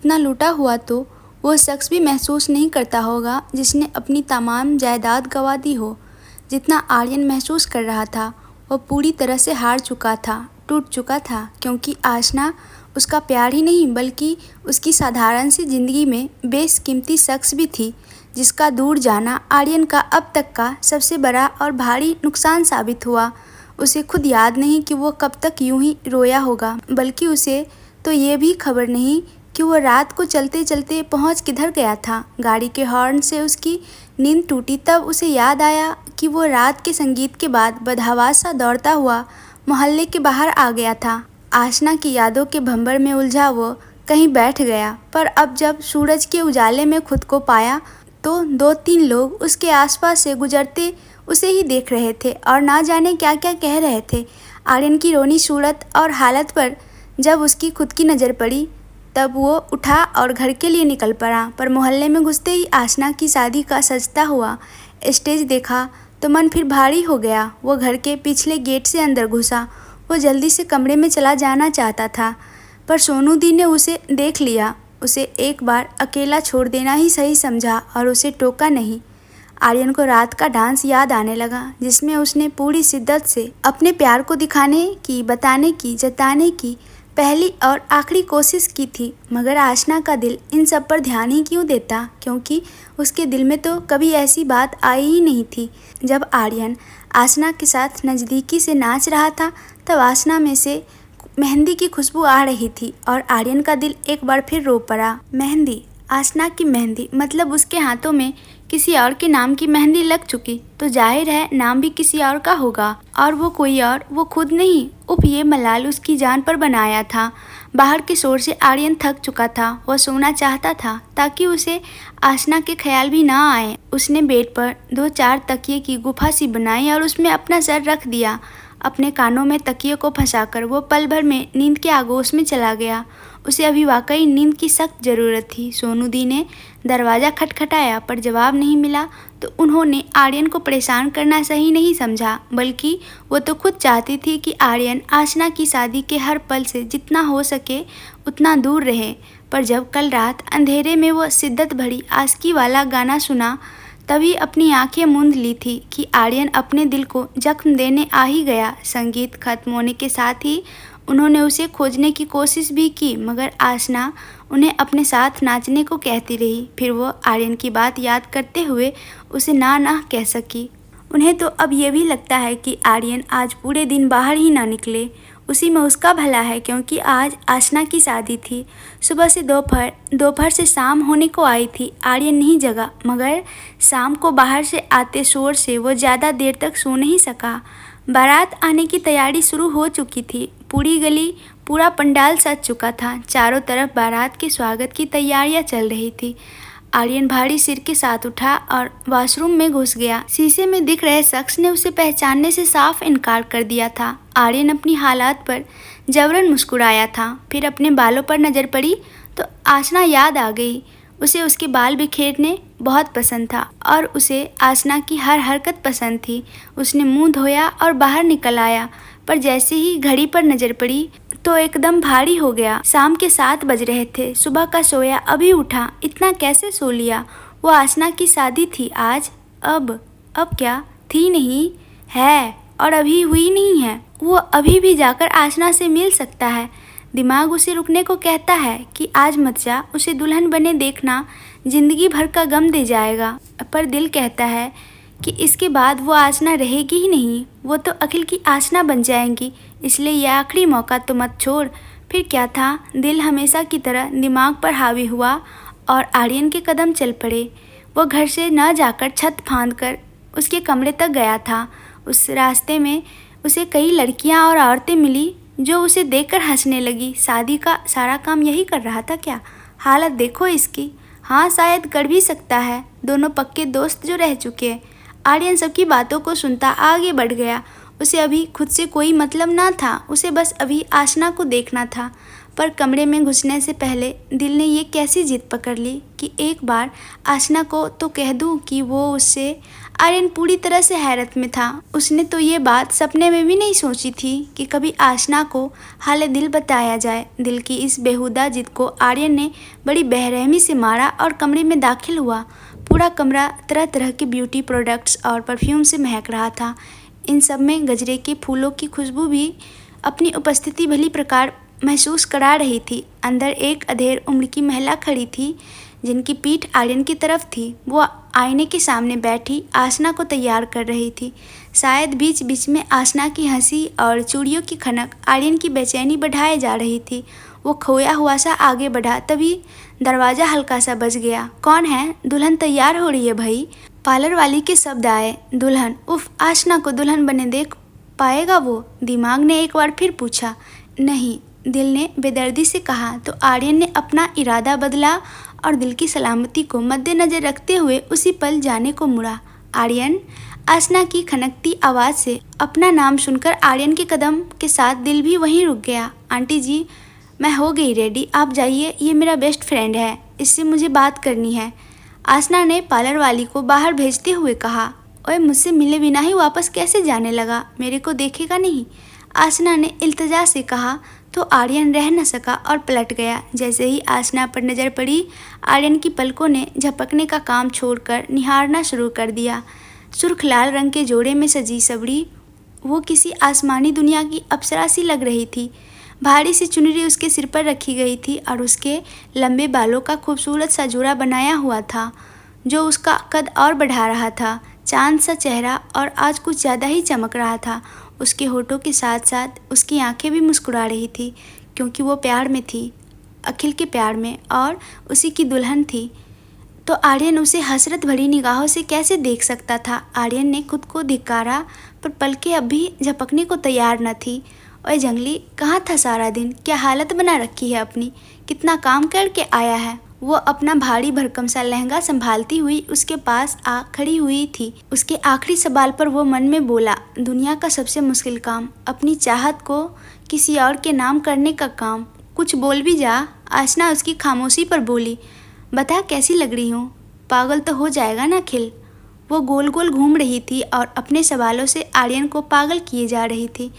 उतना लूटा हुआ तो वो शख्स भी महसूस नहीं करता होगा जिसने अपनी तमाम जायदाद गंवा दी हो, जितना आर्यन महसूस कर रहा था। वो पूरी तरह से हार चुका था, टूट चुका था, क्योंकि आशना उसका प्यार ही नहीं बल्कि उसकी साधारण सी जिंदगी में बेशकीमती शख्स भी थी, जिसका दूर जाना आर्यन का अब तक का सबसे बड़ा और भारी नुकसान साबित हुआ। उसे खुद याद नहीं कि वो कब तक यूं ही रोया होगा, बल्कि उसे तो ये भी खबर नहीं कि वो रात को चलते चलते पहुंच किधर गया था। गाड़ी के हॉर्न से उसकी नींद टूटी तब उसे याद आया कि वो रात के संगीत के बाद बदहवास सा दौड़ता हुआ मोहल्ले के बाहर आ गया था। आशना की यादों के भंवर में उलझा वो कहीं बैठ गया, पर अब जब सूरज के उजाले में खुद को पाया तो 2-3 लोग उसके आसपास से गुजरते उसे ही देख रहे थे और ना जाने क्या क्या कह रहे थे। आर्यन की रोनी सूरत और हालत पर जब उसकी खुद की नज़र पड़ी तब वो उठा और घर के लिए निकल पड़ा, पर मोहल्ले में घुसते ही आशना की शादी का सजता हुआ स्टेज देखा तो मन फिर भारी हो गया। वो घर के पिछले गेट से अंदर घुसा। वो जल्दी से कमरे में चला जाना चाहता था, पर सोनू दी ने उसे देख लिया। उसे एक बार अकेला छोड़ देना ही सही समझा और उसे टोका नहीं। आर्यन को रात का डांस याद आने लगा, जिसमें उसने पूरी शिद्दत से अपने प्यार को दिखाने की, बताने की, जताने की पहली और आखिरी कोशिश की थी। मगर आशना का दिल इन सब पर ध्यान ही क्यों देता, क्योंकि उसके दिल में तो कभी ऐसी बात आई ही नहीं थी। जब आर्यन आशना के साथ नज़दीकी से नाच रहा था तब आशना में से मेहंदी की खुशबू आ रही थी और आर्यन का दिल एक बार फिर रो पड़ा। मेहंदी, आशना की मेहंदी, मतलब उसके हाथों में किसी और के नाम की मेहंदी लग चुकी तो जाहिर है नाम भी किसी और का होगा, और वो कोई और, वो खुद नहीं। उफ, ये मलाल उसकी जान पर बनाया था। बाहर के शोर से आर्यन थक चुका था। वह सोना चाहता था ताकि उसे आशना के ख्याल भी ना आए। उसने बेड पर 2-4 तकिए की गुफा सी बनाई और उसमें अपना सर रख दिया। अपने कानों में तकिए को फंसाकर वो पल भर में नींद के आगोश में चला गया। उसे अभी वाकई नींद की सख्त ज़रूरत थी। सोनू दी ने दरवाज़ा खटखटाया पर जवाब नहीं मिला तो उन्होंने आर्यन को परेशान करना सही नहीं समझा, बल्कि वो तो खुद चाहती थी कि आर्यन आशना की शादी के हर पल से जितना हो सके उतना दूर रहे। पर जब कल रात अंधेरे में वो शिद्दत भरी आशिकी वाला गाना सुना तभी अपनी आंखें मूंद ली थी कि आर्यन अपने दिल को जख्म देने आ ही गया। संगीत खत्म होने के साथ ही उन्होंने उसे खोजने की कोशिश भी की, मगर आशना उन्हें अपने साथ नाचने को कहती रही। फिर वो आर्यन की बात याद करते हुए उसे ना कह सकी। उन्हें तो अब ये भी लगता है कि आर्यन आज पूरे दिन बाहर ही ना निकले, उसी में उसका भला है, क्योंकि आज आशना की शादी थी। सुबह से दोपहर, दोपहर से शाम होने को आई थी। आर्यन नहीं जगा, मगर शाम को बाहर से आते शोर से वो ज़्यादा देर तक सो नहीं सका। बारात आने की तैयारी शुरू हो चुकी थी। पूरी गली, पूरा पंडाल सज चुका था। चारों तरफ बारात के स्वागत की तैयारियां चल रही थी। आर्यन भारी सिर के साथ उठा और वॉशरूम में घुस गया। शीशे में दिख रहे शख्स ने उसे पहचानने से साफ इनकार कर दिया था। आर्यन अपनी हालात पर जबरन मुस्कुराया था। फिर अपने बालों पर नज़र पड़ी तो आशना याद आ गई। उसे उसके बाल बिखेरने बहुत पसंद था और उसे आशना की हर हरकत पसंद थी। उसने मुंह धोया और बाहर निकल आया, पर जैसे ही घड़ी पर नज़र पड़ी तो एकदम भारी हो गया। शाम के 7 बज रहे थे। सुबह का सोया अभी उठा, इतना कैसे सो लिया? वो आशना की शादी थी आज। अब क्या थी नहीं है और अभी हुई नहीं है। वो अभी भी जाकर आशना से मिल सकता है। दिमाग उसे रुकने को कहता है कि आज मत जा, उसे दुल्हन बने देखना जिंदगी भर का गम दे जाएगा, पर दिल कहता है कि इसके बाद वो आशना रहेगी ही नहीं, वो तो अखिल की आशना बन जाएंगी, इसलिए यह आखिरी मौका तो मत छोड़। फिर क्या था, दिल हमेशा की तरह दिमाग पर हावी हुआ और आर्यन के कदम चल पड़े। वो घर से न जाकर छत फांद कर उसके कमरे तक गया था। उस रास्ते में उसे कई लड़कियां और औरतें मिली जो उसे देखकर हंसने लगी। शादी का सारा काम यही कर रहा था क्या? हालत देखो इसकी। हाँ, शायद कर भी सकता है, दोनों पक्के दोस्त जो रह चुके। आर्यन सबकी बातों को सुनता आगे बढ़ गया। उसे अभी खुद से कोई मतलब ना था, उसे बस अभी आशना को देखना था। पर कमरे में घुसने से पहले दिल ने ये कैसी जिद पकड़ ली कि एक बार आसना को तो कह दूं कि वो उससे। आर्यन पूरी तरह से हैरत में था। उसने तो ये बात सपने में भी नहीं सोची थी कि कभी आसना को हाले दिल बताया जाए। दिल की इस बेहुदा जिद को आर्यन ने बड़ी बेरहमी से मारा और कमरे में दाखिल हुआ। पूरा कमरा तरह तरह के ब्यूटी प्रोडक्ट्स और परफ्यूम से महक रहा था। इन सब में गजरे के फूलों की खुशबू भी अपनी उपस्थिति भली प्रकार महसूस करा रही थी। अंदर एक अधेड़ उम्र की महिला खड़ी थी जिनकी पीठ आर्यन की तरफ थी। वो आईने के सामने बैठी आसना को तैयार कर रही थी। शायद बीच बीच में आसना की हंसी और चूड़ियों की खनक आर्यन की बेचैनी बढ़ाए जा रही थी। वो खोया हुआ सा आगे बढ़ा, तभी दरवाज़ा हल्का सा बज गया। कौन है? दुल्हन तैयार हो रही है भाई। पार्लर वाली के शब्द आए। दुल्हन? उफ, आसना को दुल्हन बने देख पाएगा वो? दिमाग ने एक बार फिर पूछा। नहीं, दिल ने बेदर्दी से कहा। तो आर्यन ने अपना इरादा बदला और दिल की सलामती को मद्देनजर रखते हुए उसी पल जाने को मुड़ा। आर्यन? आसना की खनकती आवाज़ से अपना नाम सुनकर आर्यन के कदम के साथ दिल भी वहीं रुक गया। आंटी जी, मैं हो गई रेडी, आप जाइए, ये मेरा बेस्ट फ्रेंड है, इससे मुझे बात करनी है। आसना ने पार्लर वाली को बाहर भेजते हुए कहा। ओए, मुझसे मिले बिना ही वापस कैसे जाने लगा? मेरे को देखेगा नहीं? आसना ने इल्तिजा से कहा। तो आर्यन रह न सका और पलट गया। जैसे ही आसना पर नज़र पड़ी, आर्यन की पलकों ने झपकने का काम छोड़कर निहारना शुरू कर दिया। सुर्ख लाल रंग के जोड़े में सजी सबड़ी वो किसी आसमानी दुनिया की अप्सरा सी लग रही थी। भारी सी चुनरी उसके सिर पर रखी गई थी और उसके लंबे बालों का खूबसूरत सा जोड़ा बनाया हुआ था जो उसका कद और बढ़ा रहा था। चांद सा चेहरा और आज कुछ ज़्यादा ही चमक रहा था। उसके होठों के साथ साथ उसकी आंखें भी मुस्कुरा रही थी, क्योंकि वो प्यार में थी, अखिल के प्यार में, और उसी की दुल्हन थी। तो आर्यन उसे हसरत भरी निगाहों से कैसे देख सकता था? आर्यन ने खुद को धिक्कारा, पर पलकें अब भी झपकने को तैयार न थी। ओए जंगली, कहाँ था सारा दिन? क्या हालत बना रखी है अपनी? कितना काम करके आया है? वो अपना भारी भरकम सा लहंगा संभालती हुई उसके पास आ खड़ी हुई थी। उसके आखिरी सवाल पर वो मन में बोला, दुनिया का सबसे मुश्किल काम, अपनी चाहत को किसी और के नाम करने का काम। कुछ बोल भी जा। आसना उसकी खामोशी पर बोली। बता, कैसी लग रही हूँ? पागल तो हो जाएगा ना खिल? वो गोल गोल घूम रही थी और अपने सवालों से आर्यन को पागल किए जा रही थी।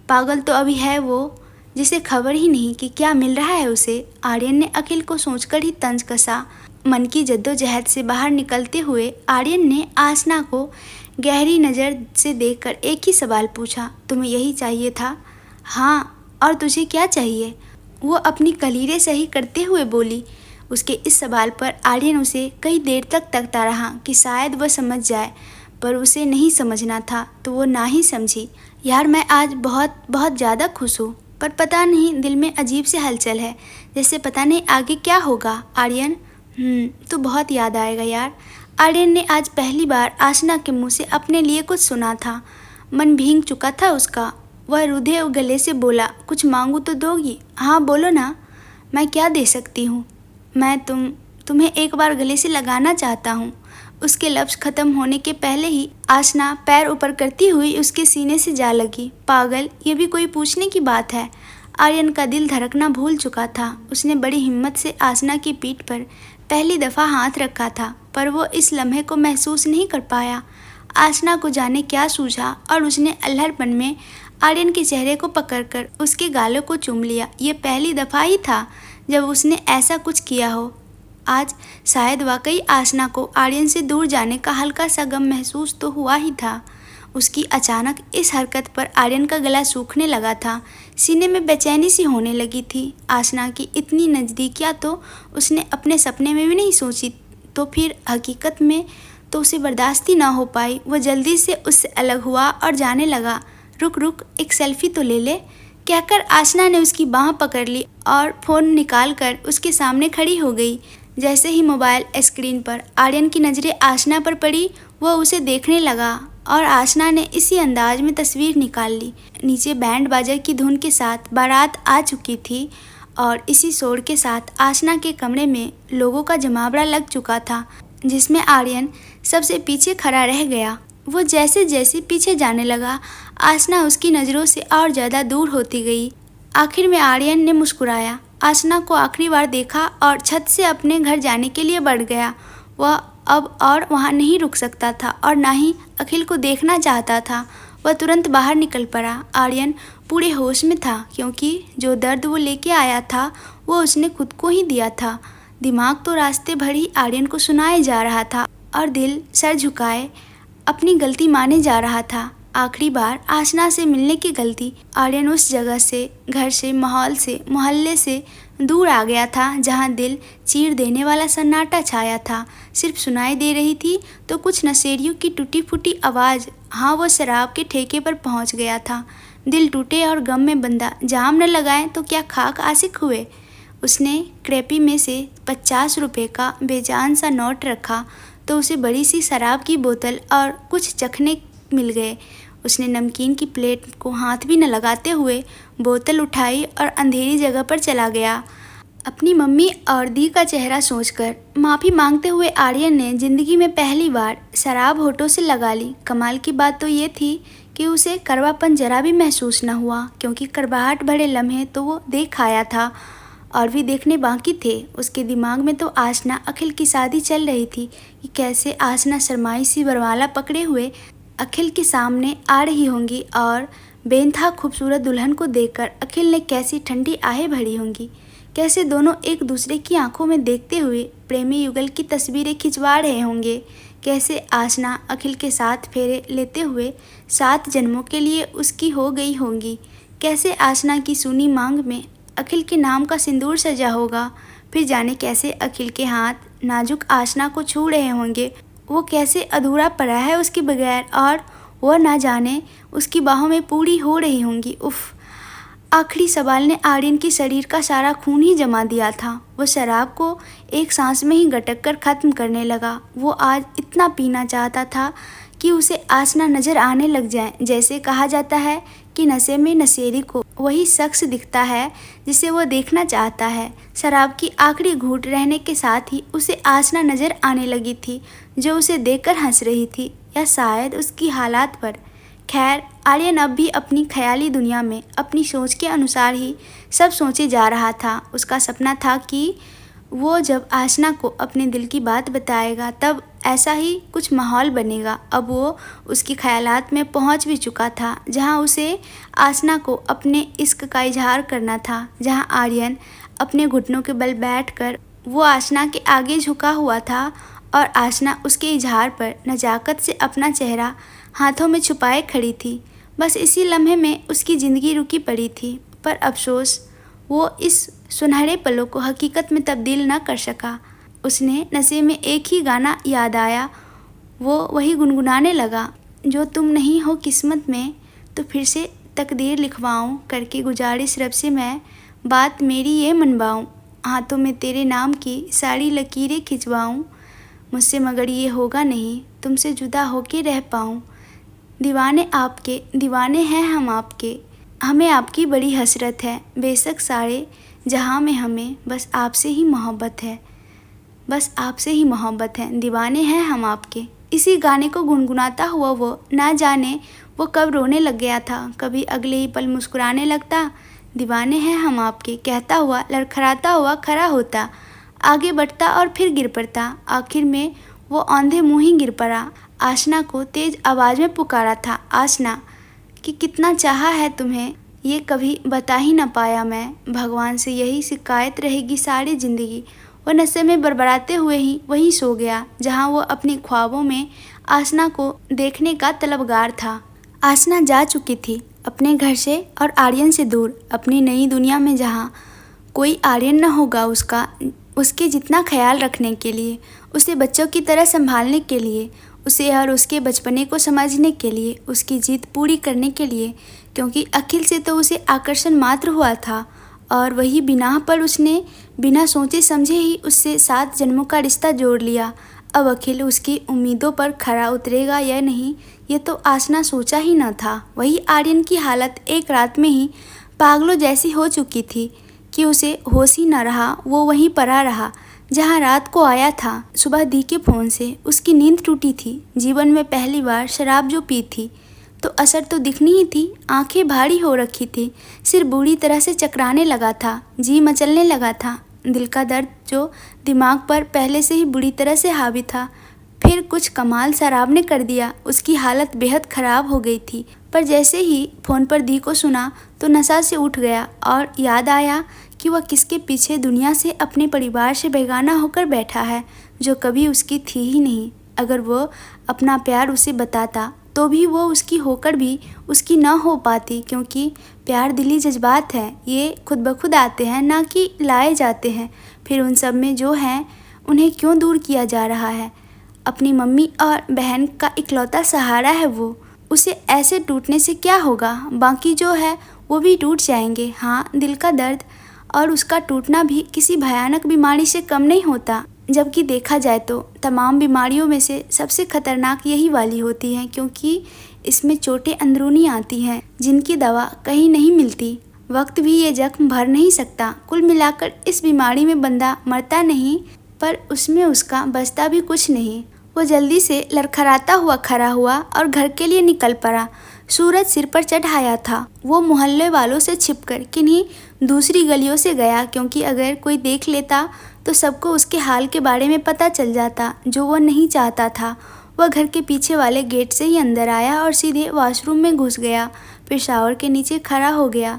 पागल तो अभी है वो, जिसे खबर ही नहीं कि क्या मिल रहा है उसे। आर्यन ने अखिल को सोचकर ही तंज कसा। मन की जद्दोजहद से बाहर निकलते हुए आर्यन ने आसना को गहरी नज़र से देखकर एक ही सवाल पूछा, तुम्हें यही चाहिए था? हाँ, और तुझे क्या चाहिए? वो अपनी कलीरें सही करते हुए बोली। उसके इस सवाल पर आर्यन उसे कई देर तक तकता रहा कि शायद वह समझ जाए, पर उसे नहीं समझना था तो वो ना ही समझी। यार, मैं आज बहुत बहुत ज़्यादा खुश हूँ, पर पता नहीं दिल में अजीब से हलचल है, जैसे पता नहीं आगे क्या होगा। आर्यन? तो बहुत याद आएगा यार। आर्यन ने आज पहली बार आसना के मुंह से अपने लिए कुछ सुना था। मन भीग चुका था उसका। वह रुधे गले से बोला, कुछ मांगू तो दोगी? हाँ बोलो ना, मैं क्या दे सकती हूँ? मैं तुम्हें एक बार गले से लगाना चाहता हूँ। उसके लफ्ज़ ख़त्म होने के पहले ही आसना पैर ऊपर करती हुई उसके सीने से जा लगी। पागल, ये भी कोई पूछने की बात है? आर्यन का दिल धड़कना भूल चुका था। उसने बड़ी हिम्मत से आसना की पीठ पर पहली दफ़ा हाथ रखा था, पर वो इस लम्हे को महसूस नहीं कर पाया। आसना को जाने क्या सूझा और उसने अल्हड़पन में आर्यन के चेहरे को पकड़कर उसके गालों को चूम लिया। ये पहली दफ़ा ही था जब उसने ऐसा कुछ किया हो। आज शायद वाकई आसना को आर्यन से दूर जाने का हल्का सा गम महसूस तो हुआ ही था। उसकी अचानक इस हरकत पर आर्यन का गला सूखने लगा था। सीने में बेचैनी सी होने लगी थी। आसना की इतनी नज़दीकियाँ तो उसने अपने सपने में भी नहीं सोची, तो फिर हकीकत में तो उसे बर्दाश्त ही ना हो पाई। वह जल्दी से उससे अलग हुआ और जाने लगा। रुक रुक, एक सेल्फी तो ले ले, कहकर आसना ने उसकी बाँह पकड़ ली और फ़ोन निकाल कर उसके सामने खड़ी हो गई। जैसे ही मोबाइल स्क्रीन पर आर्यन की नज़रें आसना पर पड़ी, वह उसे देखने लगा और आसना ने इसी अंदाज में तस्वीर निकाल ली। नीचे बैंड बाजा की धुन के साथ बारात आ चुकी थी और इसी शोर के साथ आसना के कमरे में लोगों का जमावड़ा लग चुका था, जिसमें आर्यन सबसे पीछे खड़ा रह गया। वो जैसे जैसे पीछे जाने लगा, आसना उसकी नज़रों से और ज़्यादा दूर होती गई। आखिर में आर्यन ने मुस्कुराया। आसना को आखिरी बार देखा और छत से अपने घर जाने के लिए बढ़ गया। वह अब और वहाँ नहीं रुक सकता था और ना ही अखिल को देखना चाहता था। वह तुरंत बाहर निकल पड़ा। आर्यन पूरे होश में था क्योंकि जो दर्द वो लेके आया था वो उसने खुद को ही दिया था। दिमाग तो रास्ते भर ही आर्यन को सुनाए जा रहा था और दिल सर झुकाए अपनी गलती माने जा रहा था। आखिरी बार आसना से मिलने की गलती। आर्यन उस जगह से, घर से, माहौल से, मोहल्ले से दूर आ गया था जहाँ दिल चीर देने वाला सन्नाटा छाया था। सिर्फ सुनाई दे रही थी तो कुछ नशेड़ियों की टूटी फूटी आवाज़। हाँ, वो शराब के ठेके पर पहुँच गया था। दिल टूटे और गम में बंधा, जाम न लगाए तो क्या खाक आशिक हुए। उसने क्रैपी में से 50 रुपये का बेजान सा नोट रखा तो उसे बड़ी सी शराब की बोतल और कुछ चखने मिल गए। उसने नमकीन की प्लेट को हाथ भी न लगाते हुए बोतल उठाई और अंधेरी जगह पर चला गया। अपनी मम्मी और दी का चेहरा सोचकर माफ़ी मांगते हुए आर्यन ने ज़िंदगी में पहली बार शराब होठों से लगा ली। कमाल की बात तो ये थी कि उसे कड़वापन जरा भी महसूस न हुआ क्योंकि कड़वाहट भरे लम्हे तो वो देख आया था और भी देखने बाकी थे। उसके दिमाग में तो आसना अखिल की शादी चल रही थी कि कैसे आसना शर्माई सी बरवाला पकड़े हुए अखिल के सामने आ रही होंगी और बेइंतहा खूबसूरत दुल्हन को देखकर अखिल ने कैसी ठंडी आहें भरी होंगी। कैसे दोनों एक दूसरे की आंखों में देखते हुए प्रेमी युगल की तस्वीरें खिंचवा रहे होंगे। कैसे आसना अखिल के साथ फेरे लेते हुए 7 जन्मों के लिए उसकी हो गई होंगी। कैसे आसना की सूनी मांग में अखिल के नाम का सिंदूर सजा होगा। फिर जाने कैसे अखिल के हाथ नाजुक आसना को छू रहे होंगे। वो कैसे अधूरा पड़ा है उसके बगैर और वह ना जाने उसकी बाहों में पूरी हो रही होंगी। उफ़, आखिरी सवाल ने आर्यन के शरीर का सारा खून ही जमा दिया था। वो शराब को एक सांस में ही गटक कर ख़त्म करने लगा। वो आज इतना पीना चाहता था कि उसे आसना नज़र आने लग जाए। जैसे कहा जाता है कि नशे में नशेड़ी को वही शख्स दिखता है जिसे वो देखना चाहता है। शराब की आखिरी घूंट रहने के साथ ही उसे आसना नज़र आने लगी थी जो उसे देखकर हंस रही थी या शायद उसकी हालात पर। खैर, आर्यन अब भी अपनी ख्याली दुनिया में अपनी सोच के अनुसार ही सब सोचे जा रहा था। उसका सपना था कि वो जब आसना को अपने दिल की बात बताएगा तब ऐसा ही कुछ माहौल बनेगा। अब वो उसकी ख्यालात में पहुंच भी चुका था जहां उसे आसना को अपने इश्क का इजहार करना था। जहां आर्यन अपने घुटनों के बल बैठकर वो आसना के आगे झुका हुआ था और आसना उसके इजहार पर नज़ाकत से अपना चेहरा हाथों में छुपाए खड़ी थी। बस इसी लम्हे में उसकी ज़िंदगी रुकी पड़ी थी। पर अफसोस, वो इस सुनहरे पलों को हकीकत में तब्दील न कर सका। उसने नशे में एक ही गाना याद आया। वो वही गुनगुनाने लगा, जो तुम नहीं हो किस्मत में तो फिर से तकदीर लिखवाऊं, करके गुजारिश रब से मैं बात मेरी ये मनवाऊं, हाथों में तेरे नाम की सारी लकीरें खिंचवाऊं, मुझसे मगर ये होगा नहीं तुमसे जुदा होके रह पाऊं। दीवाने आपके, दीवाने हैं हम आपके, हमें आपकी बड़ी हसरत है, बेशक सारे जहाँ में हमें बस आपसे ही मोहब्बत है, बस आपसे ही मोहब्बत है, दीवाने हैं हम आपके। इसी गाने को गुनगुनाता हुआ वो ना जाने वो कब रोने लग गया था, कभी अगले ही पल मुस्कुराने लगता। दीवाने हैं हम आपके कहता हुआ लड़खड़ाता हुआ खड़ा होता, आगे बढ़ता और फिर गिर पड़ता। आखिर में वो औंधे मुँह ही गिर पड़ा। आसना को तेज आवाज़ में पुकारा था, आसना कि कितना चाहा है तुम्हें ये कभी बता ही ना पाया मैं, भगवान से यही शिकायत रहेगी सारी ज़िंदगी। वो नशे में बड़बड़ाते हुए ही वहीं सो गया जहां वो अपने ख्वाबों में आसना को देखने का तलबगार था। आसना जा चुकी थी अपने घर से और आर्यन से दूर, अपनी नई दुनिया में जहां कोई आर्यन न होगा उसके जितना ख्याल रखने के लिए, उसे बच्चों की तरह संभालने के लिए, उसे और उसके बचपने को समझने के लिए, उसकी जिद पूरी करने के लिए। क्योंकि अखिल से तो उसे आकर्षण मात्र हुआ था और वही बिना पर उसने बिना सोचे समझे ही उससे 7 जन्मों का रिश्ता जोड़ लिया। अब अखिल उसकी उम्मीदों पर खरा उतरेगा या नहीं, ये तो आसना सोचा ही न था। वही आर्यन की हालत एक रात में ही पागलों जैसी हो चुकी थी कि उसे होश ही न रहा। वो वहीं पड़ा रहा जहाँ रात को आया था। सुबह दी के फ़ोन से उसकी नींद टूटी थी। जीवन में पहली बार शराब जो पी थी तो असर तो दिखनी ही थी। आंखें भारी हो रखी थी, सिर बुरी तरह से चकराने लगा था, जी मचलने लगा था। दिल का दर्द जो दिमाग पर पहले से ही बुरी तरह से हावी था, फिर कुछ कमाल शराब ने कर दिया। उसकी हालत बेहद ख़राब हो गई थी। पर जैसे ही फ़ोन पर दी को सुना तो नशा से उठ गया और याद आया कि वह किसके पीछे दुनिया से, अपने परिवार से बेगाना होकर बैठा है, जो कभी उसकी थी ही नहीं। अगर वो अपना प्यार उसे बताता तो भी वो उसकी होकर भी उसकी न हो पाती, क्योंकि प्यार दिली जज्बात है, ये खुद ब खुद आते हैं, ना कि लाए जाते हैं। फिर उन सब में जो हैं उन्हें क्यों दूर किया जा रहा है? अपनी मम्मी और बहन का इकलौता सहारा है वो, उसे ऐसे टूटने से क्या होगा? बाकी जो है वो भी टूट जाएंगे। हाँ, दिल का दर्द और उसका टूटना भी किसी भयानक बीमारी से कम नहीं होता। जबकि देखा जाए तो तमाम बीमारियों में से सबसे खतरनाक यही वाली होती है, क्योंकि इसमें चोटें अंदरूनी आती हैं जिनकी दवा कहीं नहीं मिलती। वक्त भी ये जख्म भर नहीं सकता। कुल मिलाकर इस बीमारी में बंदा मरता नहीं, पर उसमें उसका बचता भी कुछ नहीं। वो जल्दी से लड़खड़ाता हुआ खड़ा हुआ और घर के लिए निकल पड़ा। सूरज सिर पर चढ़ आया था। वो मोहल्ले वालों से छिपकर किन्हीं दूसरी गलियों से गया, क्योंकि अगर कोई देख लेता तो सबको उसके हाल के बारे में पता चल जाता, जो वो नहीं चाहता था। वह घर के पीछे वाले गेट से ही अंदर आया और सीधे वॉशरूम में घुस गया। फिर शावर के नीचे खड़ा हो गया।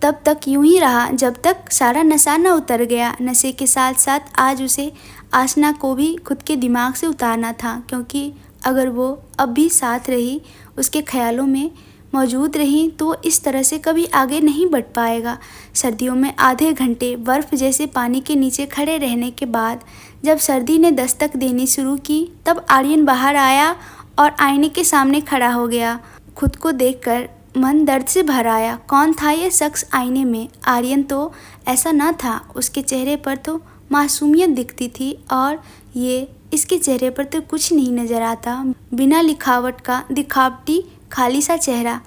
तब तक यूं ही रहा जब तक सारा नशा न उतर गया। नशे के साथ साथ आज उसे आसना को भी खुद के दिमाग से उतारना था, क्योंकि अगर वो अब भी साथ रही, उसके ख्यालों में मौजूद रही, तो इस तरह से कभी आगे नहीं बढ़ पाएगा। सर्दियों में आधे घंटे बर्फ़ जैसे पानी के नीचे खड़े रहने के बाद जब सर्दी ने दस्तक देनी शुरू की, तब आर्यन बाहर आया और आईने के सामने खड़ा हो गया। खुद को देखकर मन दर्द से भर आया। कौन था ये शख्स आईने में? आर्यन तो ऐसा न था। उसके चेहरे पर तो मासूमियत दिखती थी, और ये इसके चेहरे पर तो कुछ नहीं नजर आता। बिना लिखावट का दिखावटी खाली सा चेहरा।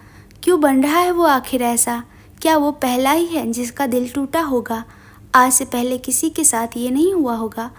क्यों बन रहा है वो आखिर ऐसा? क्या वो पहला ही है जिसका दिल टूटा होगा? आज से पहले किसी के साथ ये नहीं हुआ होगा।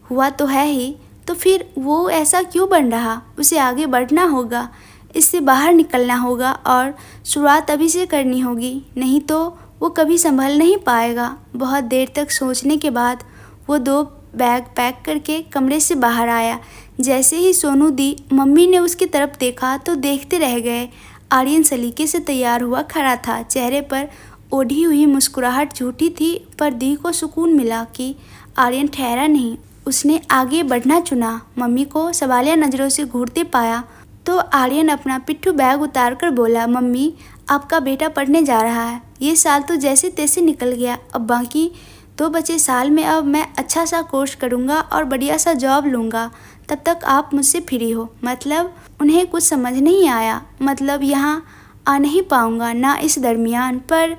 हुआ तो है ही, तो फिर वो ऐसा क्यों बन रहा? उसे आगे बढ़ना होगा, इससे बाहर निकलना होगा, और शुरुआत अभी से करनी होगी, नहीं तो वो कभी संभल नहीं पाएगा। बहुत देर तक सोचने के बाद वो 2 बैग पैक करके कमरे से बाहर आया। जैसे ही सोनू दी मम्मी ने उसकी तरफ देखा तो देखते रह गए। आर्यन सलीके से तैयार हुआ खड़ा था। चेहरे पर ओढ़ी हुई मुस्कुराहट झूठी थी, पर दी को सुकून मिला कि आर्यन ठहरा नहीं। उसने आगे बढ़ना चुना। मम्मी को सवालिया नज़रों से घूरते पाया तो आर्यन अपना पिट्ठू बैग उतार कर बोला, मम्मी, आपका बेटा पढ़ने जा रहा है। ये साल तो जैसे तैसे निकल गया, अब बाकी 2 बचे साल में अब मैं अच्छा सा कोर्स करूँगा और बढ़िया सा जॉब लूँगा। तब तक आप मुझसे फ्री हो। मतलब उन्हें कुछ समझ नहीं आया। मतलब यहाँ आ नहीं पाऊँगा ना इस दरमियान। पर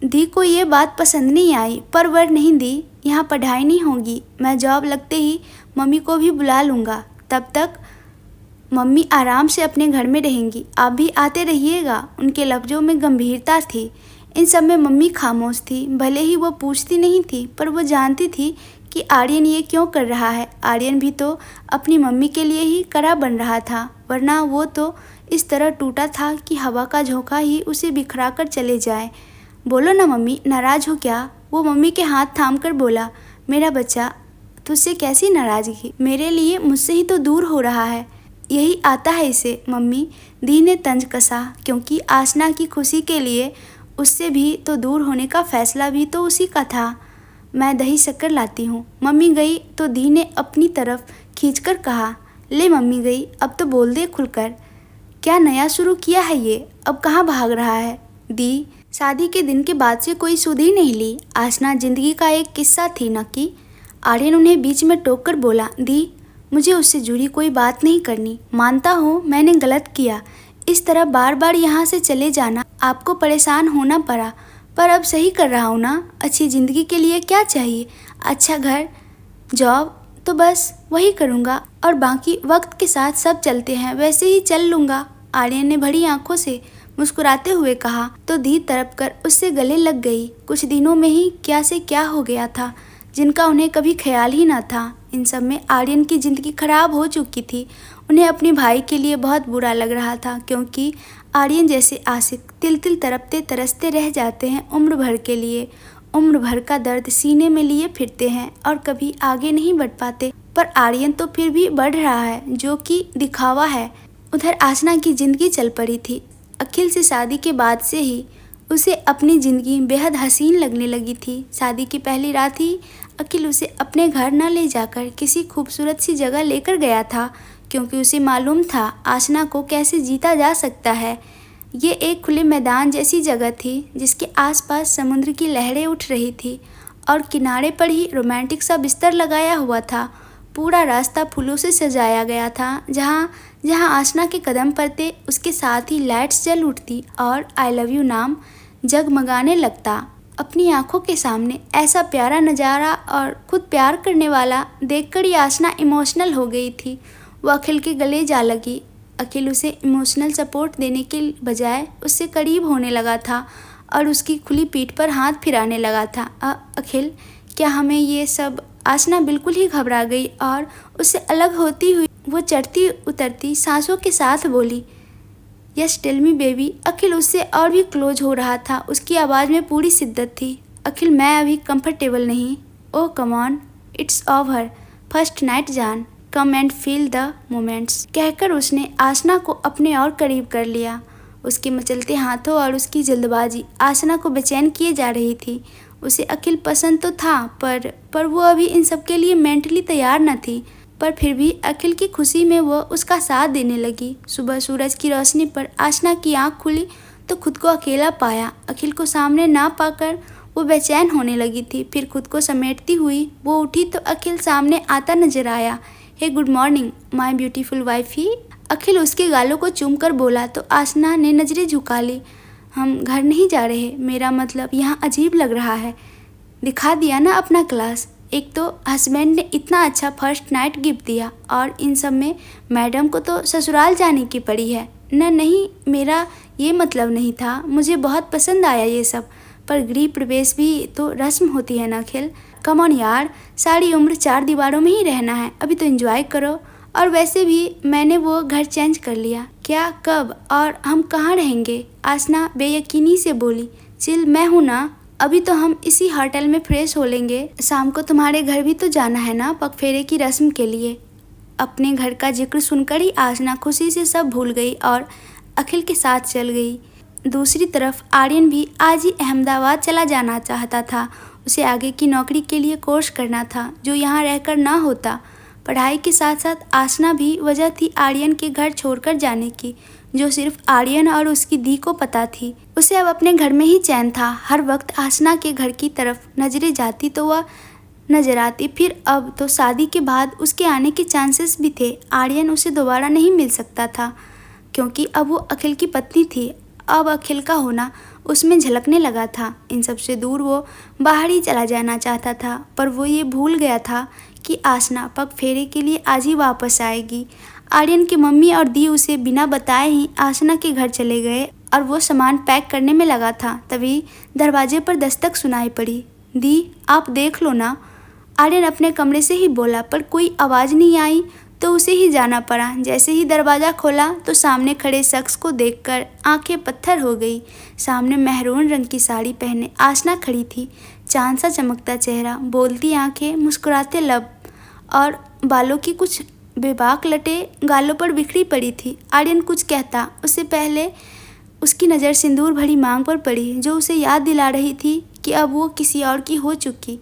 दी को ये बात पसंद नहीं आई। पर वर नहीं दी, यहाँ पढ़ाई नहीं होगी। मैं जॉब लगते ही मम्मी को भी बुला लूँगा। तब तक मम्मी आराम से अपने घर में रहेंगी, आप भी आते रहिएगा। उनके लफ्ज़ों में गंभीरता थी। इन सब में मम्मी खामोश थी। भले ही वो पूछती नहीं थी, पर वो जानती थी कि आर्यन ये क्यों कर रहा है। आर्यन भी तो अपनी मम्मी के लिए ही कड़ा बन रहा था, वरना वो तो इस तरह टूटा था कि हवा का झोंका ही उसे बिखरा कर चले जाए। बोलो ना मम्मी, नाराज़ हो क्या? वो मम्मी के हाथ थाम कर बोला, मेरा बच्चा, तुझसे कैसी नाराज़गी? मेरे लिए मुझसे ही तो दूर हो रहा है। यही आता है इसे मम्मी। दी ने तंज कसा, क्योंकि आसना की खुशी के लिए उससे भी तो दूर होने का फैसला भी तो उसी का था। मैं दही शक्कर लाती हूँ। मम्मी गई तो दी ने अपनी तरफ खींचकर कहा, ले मम्मी गई, अब तो बोल दे खुलकर। क्या नया शुरू किया है ये? अब कहाँ भाग रहा है? दी, शादी के दिन के बाद से कोई सुध ही नहीं ली। आसना जिंदगी का एक किस्सा थी न कि। आर्यन उन्हें बीच में टोक कर बोला, दी, मुझे उससे जुड़ी कोई बात नहीं करनी। मानता हूँ मैंने गलत किया, इस तरह बार बार यहाँ से चले जाना, आपको परेशान होना पड़ा, पर अब सही कर रहा हूँ ना। अच्छी ज़िंदगी के लिए क्या चाहिए? अच्छा घर, जॉब, तो बस वही करूँगा, और बाकी वक्त के साथ सब चलते हैं वैसे ही चल लूँगा। आर्यन ने भरी आंखों से मुस्कुराते हुए कहा तो दी तड़प कर उससे गले लग गई। कुछ दिनों में ही क्या से क्या हो गया था, जिनका उन्हें कभी ख्याल ही न था। इन सब में आर्यन की ज़िंदगी खराब हो चुकी थी। उन्हें अपने भाई के लिए बहुत बुरा लग रहा था, क्योंकि आर्यन जैसे आशिक तिल तिल तड़पते तरसते रह जाते हैं उम्र भर के लिए। उम्र भर का दर्द सीने में लिए फिरते हैं और कभी आगे नहीं बढ़ पाते। पर आर्यन तो फिर भी बढ़ रहा है, जो कि दिखावा है। उधर आसना की ज़िंदगी चल पड़ी थी। अखिल से शादी के बाद से ही उसे अपनी ज़िंदगी बेहद हसीन लगने लगी थी। शादी की पहली रात ही अखिल उसे अपने घर न ले जाकर किसी खूबसूरत सी जगह लेकर गया था, क्योंकि उसे मालूम था आसना को कैसे जीता जा सकता है। ये एक खुले मैदान जैसी जगह थी, जिसके आसपास समुद्र की लहरें उठ रही थी और किनारे पर ही रोमांटिक सा बिस्तर लगाया हुआ था। पूरा रास्ता फूलों से सजाया गया था। जहाँ जहाँ आसना के कदम पड़ते, उसके साथ ही लाइट्स जल उठती और आई लव यू नाम जगमगाने लगता। अपनी आंखों के सामने ऐसा प्यारा नज़ारा और खुद प्यार करने वाला देखकर ही आसना इमोशनल हो गई थी। वो अखिल के गले जा लगी। अखिल उसे इमोशनल सपोर्ट देने के बजाय उससे करीब होने लगा था और उसकी खुली पीठ पर हाथ फिराने लगा था। अखिल, क्या हमें ये सब? आसना बिल्कुल ही घबरा गई और उससे अलग होती हुई वो चढ़ती उतरती सांसों के साथ बोली, यस टेल मी बेबी। अखिल उससे और भी क्लोज हो रहा था। उसकी आवाज़ में पूरी शिद्दत थी। अखिल, मैं अभी कंफर्टेबल नहीं। Oh come on, it's over, first night जान, come and feel the moments, कहकर उसने आसना को अपने और करीब कर लिया। उसके मचलते हाथों और उसकी जल्दबाजी आसना को बेचैन किए जा रही थी। उसे अखिल पसंद तो था, पर वो अभी इन सब के लिए मेंटली तैयार न थी। पर फिर भी अखिल की खुशी में वो उसका साथ देने लगी। सुबह सूरज की रोशनी पर आसना की आंख खुली तो खुद को अकेला पाया। अखिल को सामने ना पाकर वो बेचैन होने लगी थी। फिर खुद को समेटती हुई वो उठी तो अखिल सामने आता नजर आया। Hey good morning my beautiful wifey. Akhil उसके गालों को चूमकर बोला तो आसना ने नजरें झुका ली। हम घर नहीं जा रहे, मेरा मतलब यहाँ अजीब लग रहा है। दिखा दिया ना अपना क्लास। एक तो हस्बैंड ने इतना अच्छा फर्स्ट नाइट गिफ्ट दिया और इन सब में मैडम को तो ससुराल जाने की पड़ी है। नहीं, मेरा ये मतलब नहीं था। मुझे बहुत पसंद आया ये सब, पर गृह प्रवेश भी तो रस्म होती है ना अखिल। कम ऑन यार, सारी उम्र चार दीवारों में ही रहना है, अभी तो एंजॉय करो। और वैसे भी मैंने वो घर चेंज कर लिया। क्या, कब और हम कहाँ रहेंगे? आसना बेयकीनी से बोली। चिल, मैं हूँ ना, अभी तो हम इसी होटल में फ्रेश हो लेंगे। शाम को तुम्हारे घर भी तो जाना है ना पगफेरे की रस्म के लिए। अपने घर का जिक्र सुनकर ही आसना खुशी से सब भूल गई और अखिल के साथ चल गई। दूसरी तरफ आर्यन भी आज ही अहमदाबाद चला जाना चाहता था। उसे आगे की नौकरी के लिए कोर्स करना था, जो यहाँ रहकर ना होता। पढ़ाई के साथ साथ आसना भी वजह थी आर्यन के घर छोड़कर जाने की, जो सिर्फ आर्यन और उसकी दी को पता थी। उसे अब अपने घर में ही चैन था। हर वक्त आसना के घर की तरफ नजरें जाती तो वह नजर आती। फिर अब तो शादी के बाद उसके आने के चांसेस भी थे। आर्यन उसे दोबारा नहीं मिल सकता था, क्योंकि अब वो अखिल की पत्नी थी। अब अखिल का होना उसमें झलकने लगा था। इन सब से दूर वो बाहर ही चला जाना चाहता था, पर वो ये भूल गया था कि आसना पग फेरे के लिए आज ही वापस आएगी। आर्यन की मम्मी और दी उसे बिना बताए ही आसना के घर चले गए और वो सामान पैक करने में लगा था। तभी दरवाजे पर दस्तक सुनाई पड़ी। दी, आप देख लो ना, आर्यन अपने कमरे से ही बोला, पर कोई आवाज़ नहीं आई तो उसे ही जाना पड़ा। जैसे ही दरवाज़ा खोला तो सामने खड़े शख्स को देखकर आंखें पत्थर हो गई। सामने मेहरून रंग की साड़ी पहने आसना खड़ी थी। चांद सा चमकता चेहरा, बोलती आंखें, मुस्कुराते लब और बालों की कुछ बेबाक लटें गालों पर बिखरी पड़ी थी। आर्यन कुछ कहता उससे पहले उसकी नज़र सिंदूर भरी मांग पर पड़ी, जो उसे याद दिला रही थी कि अब वो किसी और की हो चुकी।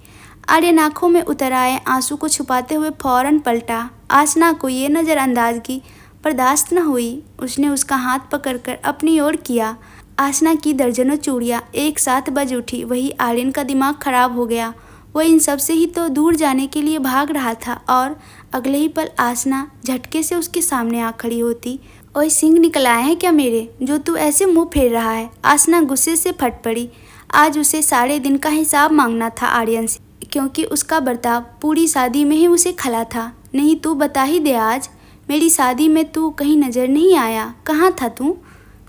आर्यन आंखों में उतर आए आंसू को छुपाते हुए फौरन पलटा। आसना को ये नज़रअंदाजगी बर्दाश्त न हुई। उसने उसका हाथ पकड़कर अपनी ओर किया। आसना की दर्जनों चूड़ियाँ एक साथ बज उठी। वही आर्यन का दिमाग खराब हो गया। वो इन सब से ही तो दूर जाने के लिए भाग रहा था और अगले ही पल आसना झटके से उसके सामने आ खड़ी होती। ओए, सिंग निकल आए हैं क्या मेरे, जो तू ऐसे मुंह फेर रहा है? आसना गुस्से से फट पड़ी। आज उसे सारे दिन का हिसाब मांगना था आर्यन से, क्योंकि उसका बर्ताव पूरी शादी में ही उसे खला था। नहीं, तू बता ही दे, आज मेरी शादी में तू कहीं नज़र नहीं आया। कहाँ था तू?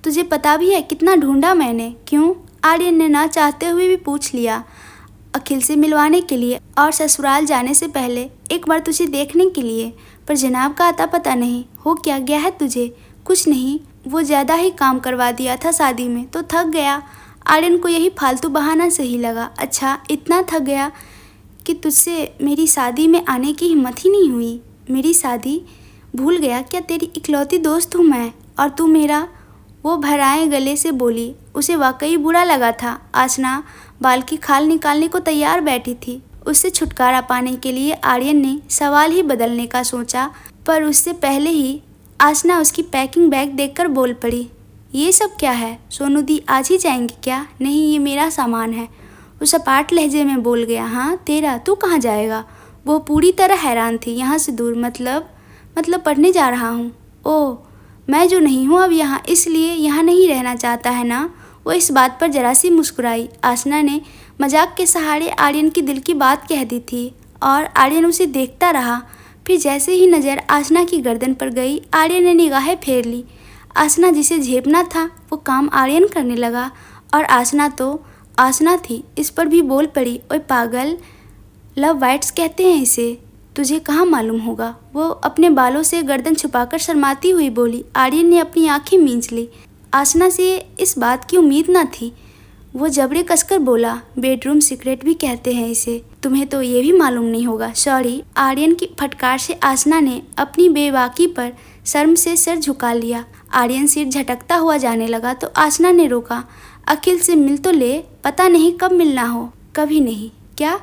तुझे पता भी है कितना ढूंढा मैंने। क्यों? आर्यन ने ना चाहते हुए भी पूछ लिया। अखिल से मिलवाने के लिए और ससुराल जाने से पहले एक बार तुझे देखने के लिए, पर जनाब का आता पता नहीं। हो क्या गया है तुझे? कुछ नहीं, वो ज़्यादा ही काम करवा दिया था शादी में तो थक गया। आर्यन को यही फालतू बहाना सही लगा। अच्छा, इतना थक गया कि तुझसे मेरी शादी में आने की हिम्मत ही नहीं हुई। मेरी शादी भूल गया क्या? तेरी इकलौती दोस्त हूँ मैं, और तू मेरा। वो भराए गले से बोली। उसे वाकई बुरा लगा था। आसना बाल की खाल निकालने को तैयार बैठी थी। उससे छुटकारा पाने के लिए आर्यन ने सवाल ही बदलने का सोचा, पर उससे पहले ही आसना उसकी पैकिंग बैग देखकर बोल पड़ी। ये सब क्या है? सोनू दी आज ही जाएंगे क्या? नहीं, ये मेरा सामान है। वो सपाट लहजे में बोल गया। हाँ तेरा? तू कहाँ जाएगा? वो पूरी तरह हैरान थी। यहाँ से दूर? मतलब पढ़ने जा रहा हूँ। ओह, मैं जो नहीं हूँ अब यहाँ, इसलिए यहाँ नहीं रहना चाहता है ना? वो इस बात पर जरा सी मुस्कुराई। आसना ने मजाक के सहारे आर्यन की दिल की बात कह दी थी और आर्यन उसे देखता रहा। फिर जैसे ही नज़र आसना की गर्दन पर गई, आर्यन ने निगाहें फेर ली। आसना जिसे झेपना था वो काम आर्यन करने लगा, और आसना तो आसना थी, इस पर भी बोल पड़ी। ओए पागल, लव बाइट्स कहते हैं इसे, तुझे कहाँ मालूम होगा? वो अपने बालों से गर्दन छुपाकर शर्माती हुई बोली। आर्यन ने अपनी आंखें मींच ली। आसना से इस बात की उम्मीद न थी। वो जबड़े कसकर बोला। बेडरूम सीक्रेट भी कहते हैं इसे, तुम्हें तो ये भी मालूम नहीं होगा। सॉरी। आर्यन की फटकार से आसना ने अपनी बेबाकी पर शर्म से सिर झुका लिया। आर्यन सिर झटकता हुआ जाने लगा तो आसना ने रोका। अखिल से मिल तो ले, पता नहीं कब मिलना हो। कभी नहीं। क्या?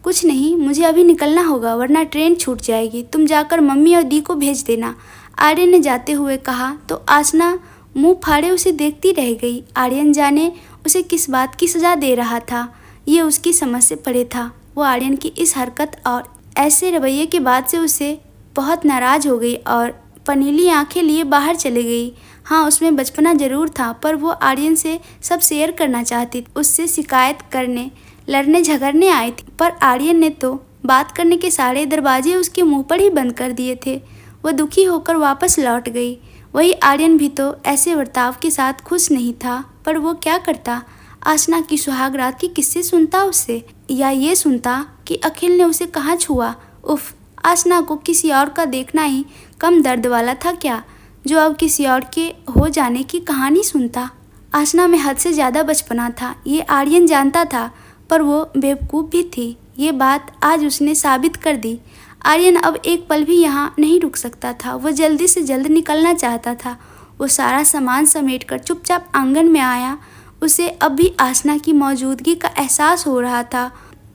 कुछ नहीं, मुझे अभी निकलना होगा वरना ट्रेन छूट जाएगी। तुम जाकर मम्मी और दी को भेज देना, आर्यन ने जाते हुए कहा। तो आसना मुंह फाड़े उसे देखती रह गई। आर्यन जाने उसे किस बात की सज़ा दे रहा था, ये उसकी समझ से परे था। वो आर्यन की इस हरकत और ऐसे रवैये के बाद से उसे बहुत नाराज़ हो गई और पनीली आंखें लिए बाहर चली गई। हाँ, उसमें बचपना ज़रूर था, पर वो आर्यन से सब शेयर करना चाहती, उससे शिकायत करने, लड़ने झगड़ने आई थी। पर आर्यन ने तो बात करने के सारे दरवाजे उसके मुंह पर ही बंद कर दिए थे। वह दुखी होकर वापस लौट गई। वही आर्यन भी तो ऐसे बर्ताव के साथ खुश नहीं था, पर वो क्या करता? आसना की सुहाग रात की किस्से सुनता उससे, या ये सुनता कि अखिल ने उसे कहाँ छुआ? उफ, आसना को किसी और का देखना ही कम दर्द वाला था क्या, जो अब किसी और के हो जाने की कहानी सुनता? आसना में हद से ज़्यादा बचपना था, ये आर्यन जानता था, पर वो बेवकूफ़ भी थी। ये बात आज उसने साबित कर दी। आर्यन अब एक पल भी यहाँ नहीं रुक सकता था। वह जल्दी से जल्द निकलना चाहता था। वो सारा सामान समेटकर चुपचाप आंगन में आया। उसे अब भी आसना की मौजूदगी का एहसास हो रहा था।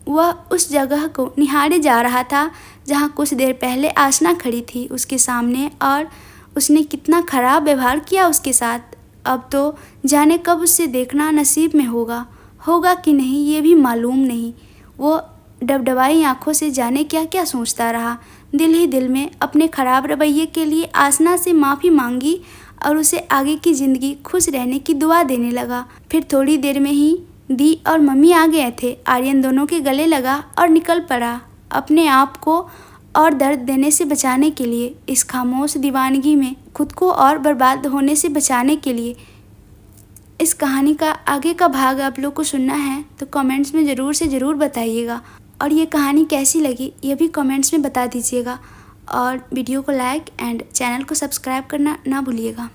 वह उस जगह को निहारे जा रहा था जहाँ कुछ देर पहले आसना खड़ी थी उसके सामने, और उसने कितना खराब व्यवहार किया उसके साथ। अब तो जाने कब उससे देखना नसीब में होगा कि नहीं ये भी मालूम नहीं। वो डबडबाई आंखों से जाने क्या क्या सोचता रहा। दिल ही दिल में अपने खराब रवैये के लिए आसना से माफ़ी मांगी और उसे आगे की ज़िंदगी खुश रहने की दुआ देने लगा। फिर थोड़ी देर में ही दी और मम्मी आ गए थे। आर्यन दोनों के गले लगा और निकल पड़ा, अपने आप को और दर्द देने से बचाने के लिए, इस खामोश दीवानगी में खुद को और बर्बाद होने से बचाने के लिए। इस कहानी का आगे का भाग आप लोग को सुनना है तो कमेंट्स में ज़रूर से ज़रूर बताइएगा, और ये कहानी कैसी लगी ये भी कमेंट्स में बता दीजिएगा, और वीडियो को लाइक एंड चैनल को सब्सक्राइब करना ना भूलिएगा।